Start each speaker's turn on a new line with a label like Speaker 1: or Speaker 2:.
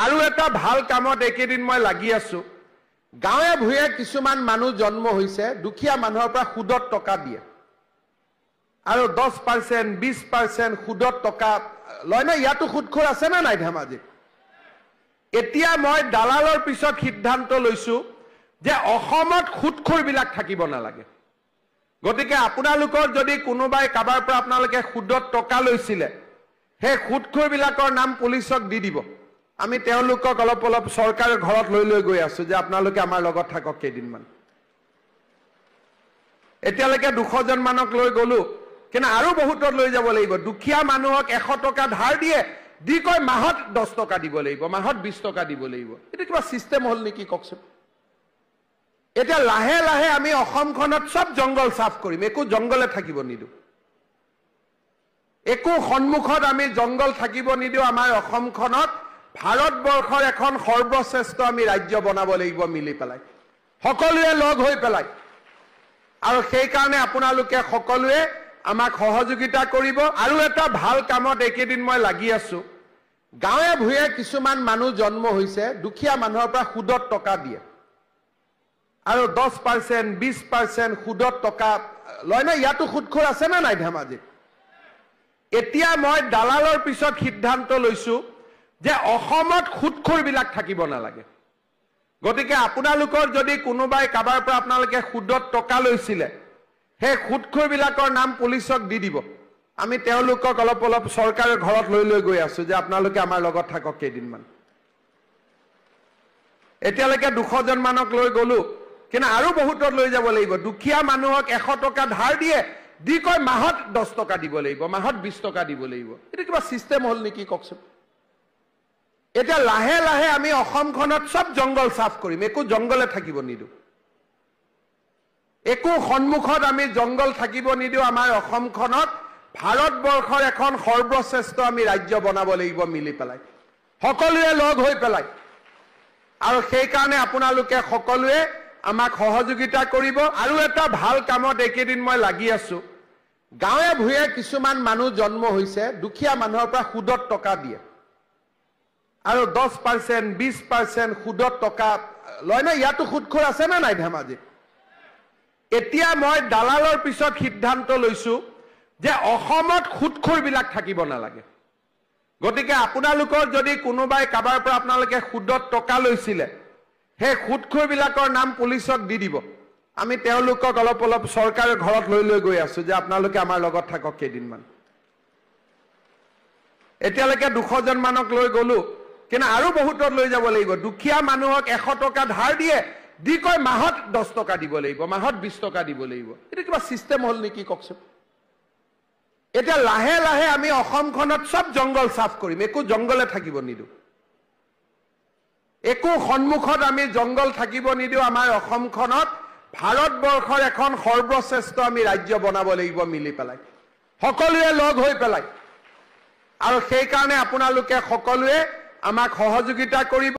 Speaker 1: আৰু এটা ভাল কামত একেদিন মই লাগি আছো। গাঁৱে ভূঞে কিছুমান মানুহ জন্ম হৈছে, দুখীয়া মানুহৰ পৰা সুদত টকা দিয়ে আৰু 10% 20% সুদত টকা লয় না। ইয়াতো সুদখোৰ আছে না নাই ধেমাজি? এতিয়া মই দালালৰ পিছত সিদ্ধান্ত লৈছো যে অসমত সুদখোৰবিলাক থাকিব নালাগে। গতিকে আপোনালোকৰ যদি কোনোবাই কাবাৰ পৰা আপোনালোকে সুদত টকা লৈছিলে, সেই সুদখোৰবিলাকৰ নাম পুলিচক দি দিব। আমি তেওঁলোকক অলপ অলপ চৰকাৰৰ ঘৰত লৈ গৈ আছো যে আপোনালোকে আমাৰ লগত থাকক কেইদিনমান। এতিয়ালৈকে 200 জন মানক লৈ গলো, কিন্তু আৰু বহুতত লৈ যাব লাগিব। দুখীয়া মানুহক 100 টকা ধাৰ দিয়ে, দি কয় মাহত 10 টকা দিব লাগিব, মাহত 20 টকা দিব লাগিব। এটা কিবা চিষ্টেম হল নেকি কওকচোন? এতিয়া লাহে লাহে আমি অসমখনত সব জংগল সাফ কৰিম, একো জংগলে থাকিব নিদিওঁ। একো সন্মুখত আমি জংগল থাকিব নিদিওঁ। আমাৰ অসমখনত ভাৰতবৰ্ষৰ এখন সৰ্বশ্ৰেষ্ঠ আমি ৰাজ্য বনাব লাগিব মিলি পেলাই, সকলোৱে লগ হৈ পেলাই। আৰু সেই কাৰণে আপোনালোকে সকলোৱে আমাক সহযোগিতা কৰিব। আৰু এটা ভাল কামত একেদিন মই লাগি আছো। গাঁৱে ভূঞে কিছুমান মানুহ জন্ম হৈছে, দুখীয়া মানুহৰ পৰা সুদত টকা দিয়ে আৰু 10% 20% সুদত টকা লয় না। ইয়াতো সুদখোৰ আছে না নাই ধেমাজি? এতিয়া মই দালালৰ পিছত সিদ্ধান্ত লৈছো যে অসমত সুদখোৰবিলাক থাকিব নালাগে। গতিকে আপোনালোকৰ যদি কোনোবাই কাবাৰ পৰা আপোনালোকে সুদত টকা লৈছিলে, সেই সুদখোৰবিলাকৰ নাম পুলিচক দি দিব। আমি তেওঁলোকক অলপ অলপ চৰকাৰৰ ঘৰত লৈ গৈ আছো যে আপোনালোকে আমাৰ লগত থাকক কেইদিনমান। এতিয়ালৈকে 200 জন মানক লৈ গলো, কিন্তু আৰু বহুতত লৈ যাব লাগিব। দুখীয়া মানুহক 100 টকা ধাৰ দিয়ে, দি কয় মাহত 10 টকা দিব লাগিব, মাহত 20 টকা দিব লাগিব। এটা কিবা চিষ্টেম হল নেকি কওকচোন? এতিয়া লাহে লাহে আমি অসমখনত সব জংগল সাফ কৰিম, একো জংগলে থাকিব নিদিওঁ। একো সন্মুখত আমি জংগল থাকিব নিদিওঁ। আমাৰ অসমখনত ভাৰতবৰ্ষৰ এখন সৰ্বশ্ৰেষ্ঠ আমি ৰাজ্য বনাব লাগিব মিলি পেলাই, সকলোৱে লগ হৈ পেলাই। আৰু সেই কাৰণে আপোনালোকে সকলোৱে আমাক সহযোগিতা কৰিব। আৰু এটা ভাল কামত একেদিন মই লাগি আছো। গাঁৱে ভূঞে কিছুমান মানুহ জন্ম হৈছে, দুখীয়া মানুহৰ পৰা সুদত টকা দিয়ে আৰু 10% 20% সুদত টকা লয় না। ইয়াতো সুদখোৰ আছে না নাই ধেমাজি? এতিয়া মই দালালৰ পিছত সিদ্ধান্ত লৈছো যে অসমত সুদখোৰবিলাক থাকিব নালাগে। গতিকে আপোনালোকৰ যদি কোনোবাই কাবাৰ পৰা আপোনালোকে সুদত টকা লৈছিলে, সেই সুদখোৰবিলাকৰ নাম পুলিচক দি দিব। আমি তেওঁলোকক অলপ অলপ চৰকাৰৰ ঘৰত লৈ গৈ আছো যে আপোনালোকে আমাৰ লগত থাকক কেইদিনমান। এতিয়ালৈকে 200 জন মানক লৈ গলো, কিন্তু আৰু বহুতত লৈ যাব লাগিব। দুখীয়া মানুহক 100 টকা ধাৰ দিয়ে, দি কয় মাহত 10 টকা দিব লাগিব, মাহত 20 টকা দিব লাগিব। এটা কিবা চিষ্টেম হল নেকি কওকচোন? এতিয়া লাহে লাহে আমি অসমখনত সব জংগল সাফ কৰিম, একো জংগলে থাকিব নিদিওঁ। একো সন্মুখত আমি জংগল থাকিব নিদিওঁ। আমাৰ অসমখনত ভাৰতবৰ্ষৰ এখন সৰ্বশ্ৰেষ্ঠ আমি ৰাজ্য বনাব লাগিব মিলি পেলাই, সকলোৱে লগ হৈ পেলাই। আৰু সেই কাৰণে আপোনালোকে সকলোৱে আমাক সহযোগিতা কৰিব।